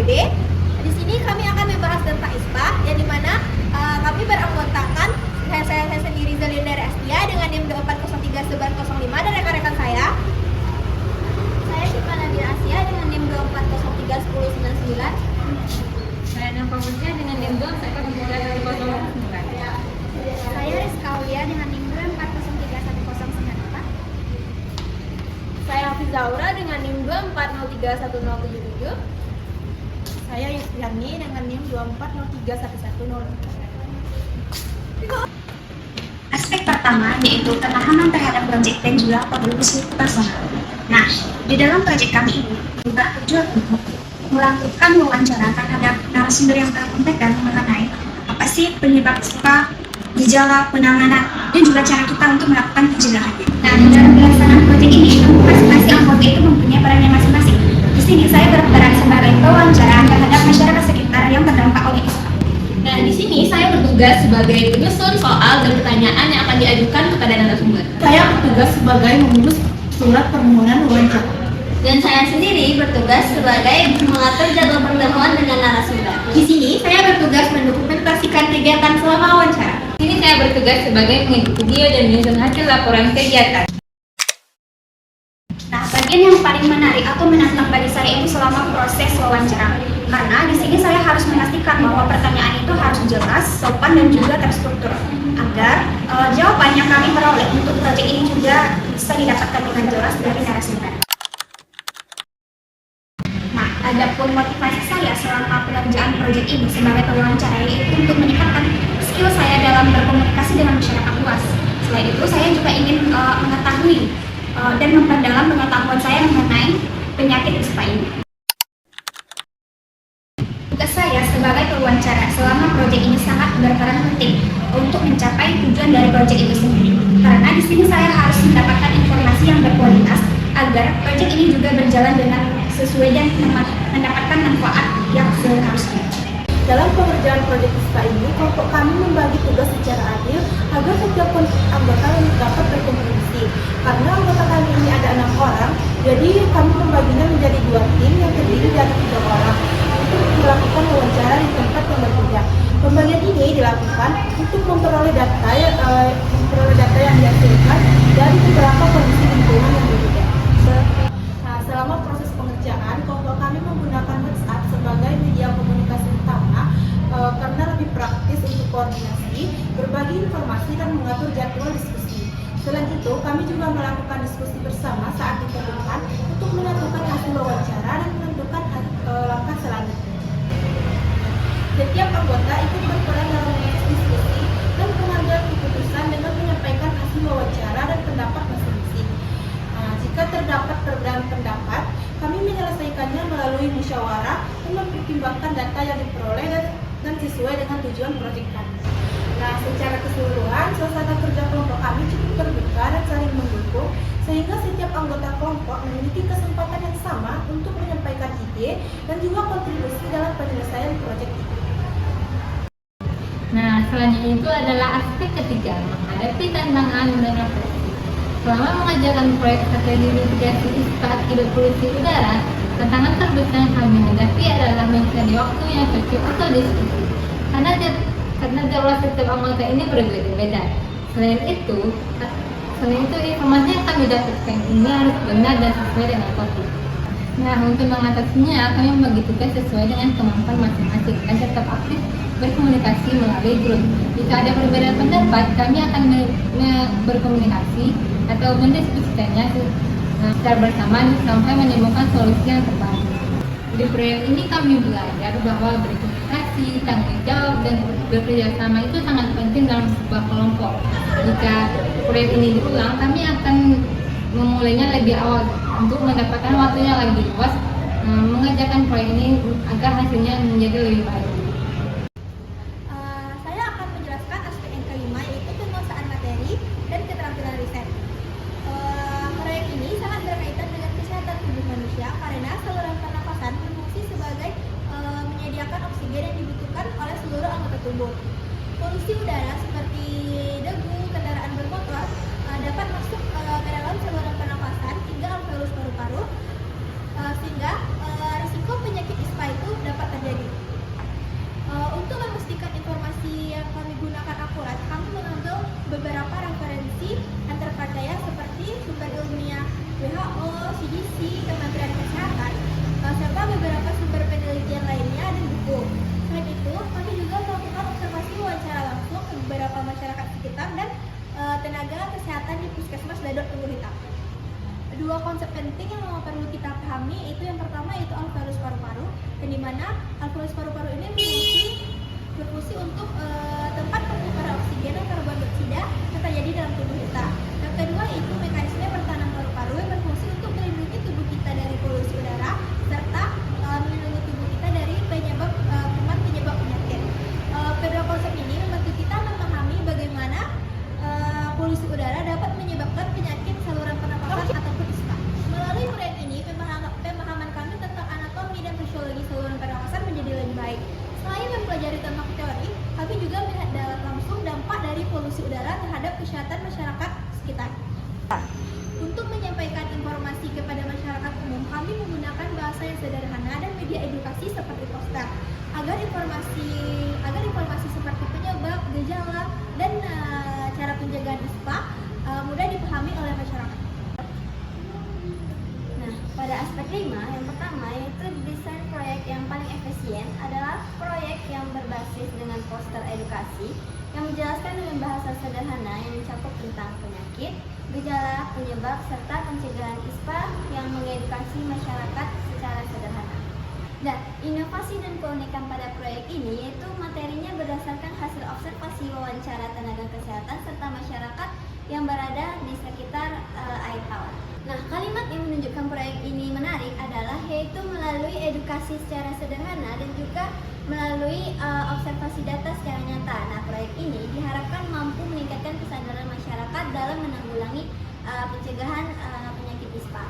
PBB. Di sini kami akan membahas tentang ISPA, yang dimana kami beranggotakan saya sendiri Zalinda Astia dengan NIM 2403/05 dan rekan-rekan saya. Saya Syifa Nabila Asia dengan NIM 2403/1099. Saya Nafa Mutia dengan NIM 2403/1099. Saya Rizka Aulia dengan NIM 2403/1094. Saya Hafiza Aura dengan NIM 2403/1077. Saya Yusriani dengan NIM 2403/1104. Aspek pertama yaitu pemahaman terhadap proyek dan juga kontribusi personal. Nah, di dalam proyek kami ini juga tujuan untuk melakukan wawancara terhadap narasumber yang terkompeten mengenai apa sih penyebab ISPA, gejala, penanganan, dan juga cara kita untuk melakukan pencegahannya. Nah, dalam pelaksanaan proyek ini, masing-masing anggota itu mempunyai perannya masing-masing. Di sini saya berperan sebagai pewawancara terhadap masyarakat sekitar yang terdampak oleh ISPA. Nah, di sini saya bertugas sebagai penyusun soal dan pertanyaan yang akan diajukan kepada narasumber. Saya bertugas sebagai mengurus surat permohonan wawancara. Dan saya sendiri bertugas sebagai mengatur jadwal pertemuan dengan narasumber. Di sini saya bertugas mendokumentasikan kegiatan selama wawancara. Di sini saya bertugas sebagai mengedit video dan menyusun hasil laporan kegiatan. Nah, bagian yang paling menarik atau menantang bagi saya itu selama proses wawancara. Karena di sini saya harus memastikan bahwa pertanyaan itu harus jelas, sopan, dan juga terstruktur. Agar jawaban yang kami peroleh untuk proyek ini juga bisa didapatkan dengan jelas dari narasumber. Nah, adapun motivasi saya selama pengerjaan proyek ini sebagai pewawancara yaitu untuk meningkatkan skill saya dalam berkomunikasi dengan masyarakat luas. Selain itu, saya juga ingin mengetahui dan memperdalam pengetahuan saya mengenai penyakit ISPA ini. Tugas saya sebagai pewawancara selama proyek ini sangat berperan penting untuk mencapai tujuan dari proyek itu sendiri. Karena di sini saya harus mendapatkan informasi yang berkualitas agar proyek ini juga berjalan dengan sesuai dan mendapatkan manfaat yang seharusnya. Dalam pengerjaan proyek ISPA ini, kelompok kami membagi tugas secara adil agar setiap anggota yang dapat berkontribusi. Karena anggota kami ini ada 6 orang, jadi kami membaginya menjadi 2 tim yang terdiri dari 3 orang untuk melakukan wawancara di tempat yang berbeda. Pembagian ini dilakukan untuk memperoleh data yang dihasilkan dari beberapa kondisi lingkungan yang berbeda. Nah, selama proses pengerjaan, kelompok kami menggunakan WhatsApp sebagai media komunikasi utama karena lebih praktis untuk koordinasi, berbagi informasi, dan mengatur jadwal diskusi. Selain itu, kami juga melakukan diskusi bersama saat diperlukan untuk menentukan hasil wawancara dan menentukan langkah selanjutnya. Setiap anggota ikut berperan dalam proses diskusi dan pengambilan keputusan dengan menyampaikan hasil wawancara dan pendapat masing-masing. Jika terdapat perbedaan pendapat, kami menyelesaikannya melalui musyawarah dan mempertimbangkan data yang diperoleh dan sesuai dengan tujuan proyek kami. Nah, secara keseluruhan, suasana kerja kelompok kami cukup terbuka dan saling mendukung, sehingga setiap anggota kelompok memiliki kesempatan yang sama untuk menyampaikan ide dan juga kontribusi dalam penyelesaian proyek itu. Nah, selanjutnya itu adalah aspek ketiga, menghadapi tantangan udara. Selama mengajarkan proyek strategi mitigasi ISPA akibat polusi udara, tantangan terbesar yang kami hadapi adalah mencari waktu yang cocok atau diskusi. Karena jadwal setiap anggota ini berbeda-beda. Selain itu, informasi yang kami dapatkan ini harus benar dan sesuai dengan topik. Nah, untuk mengatasinya, kami membagi tugas sesuai dengan kemampuan masing-masing dan tetap aktif berkomunikasi melalui grup. Jika ada perbedaan pendapat, kami akan berkomunikasi atau mendiskusikannya secara bersamaan sampai menemukan solusi yang terbaik. Di proyek ini kami belajar bahwa berkomunikasi, tanggung jawab, dan bekerja sama itu sangat penting dalam sebuah kelompok. Jika proyek ini diulang, kami akan memulainya lebih awal untuk mendapatkan waktu yang lebih luas mengerjakan proyek ini agar hasilnya menjadi lebih baik. Saya akan menjelaskan aspek yang kelima, yaitu penguasaan materi dan keterampilan riset. Proyek ini sangat berkaitan dengan kesehatan tubuh manusia karena saluran pernafasan berfungsi sebagai menyediakan oksigen yang dibutuhkan oleh seluruh anggota tubuh. Polusi udara seperti debu, kendaraan bermotor dapat masuk ke dalam saluran pernafasan hingga alveolus paru-paru, sehingga risiko penyakit ISPA itu dapat yang dimana alveolus paru-paru ini berfungsi untuk tempat pertukaran oksigen dan karbon dioksida yang terjadi dalam tubuh kita. Yang kedua itu mekanisme pertahanan paru-paru yang berfungsi untuk melindungi tubuh kita dari polusi udara serta melindungi tubuh kita dari kuman penyebab penyakit. Kedua konsep ini membantu kita memahami bagaimana polusi udara dapat menyebabkan penyakit saluran pernapasan ataupun ISPA. Melalui proyek ini, pemahaman kami tentang anatomi dan fisiologi saluran pernapasan menjadi lebih baik. Selain mempelajari tentang teori, kami juga melihat langsung dampak dari polusi udara terhadap kesehatan masyarakat sekitar. Untuk menyampaikan informasi kepada masyarakat umum, kami menggunakan bahasa yang sederhana dan media edukasi seperti poster, agar informasi seperti penyebab, gejala, dan cara penjagaan ISPA mudah dipahami oleh masyarakat. Nah, pada aspek 5, yang pertama yaitu desain proyek yang paling efisien adalah proyek yang berbasis dengan poster edukasi yang menjelaskan dengan bahasa sederhana yang mencakup tentang penyakit, gejala, penyebab, serta pencegahan ISPA yang mengedukasi masyarakat secara sederhana. Dan inovasi dan keunikan pada proyek ini yaitu materinya berdasarkan hasil observasi wawancara tenaga kesehatan serta masyarakat yang berada di sekitar air tawar. Nah, kalimat yang menunjukkan proyek ini menarik adalah yaitu melalui edukasi secara sederhana dan juga melalui observasi data secara nyata. Nah, proyek ini diharapkan mampu meningkatkan kesadaran masyarakat dalam menanggulangi pencegahan penyakit ISPA.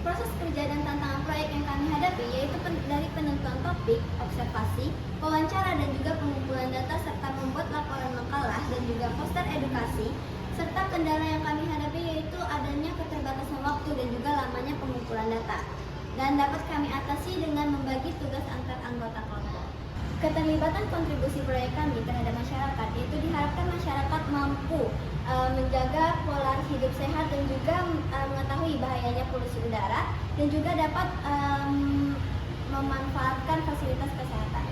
Proses kerja dan tantangan proyek yang kami hadapi yaitu dari penentuan topik, observasi, wawancara dan juga pengumpulan data serta membuat laporan makalah dan juga poster edukasi, serta kendala yang kami hadapi yaitu adanya keterbatasan waktu dan juga lamanya pengumpulan data. Dan dapat kami atasi dengan membagi tugas antar anggota kelompok. Keterlibatan kontribusi proyek kami terhadap masyarakat yaitu diharapkan masyarakat mampu menjaga pola hidup sehat dan juga mengetahui bahayanya polusi udara dan juga dapat memanfaatkan fasilitas kesehatan.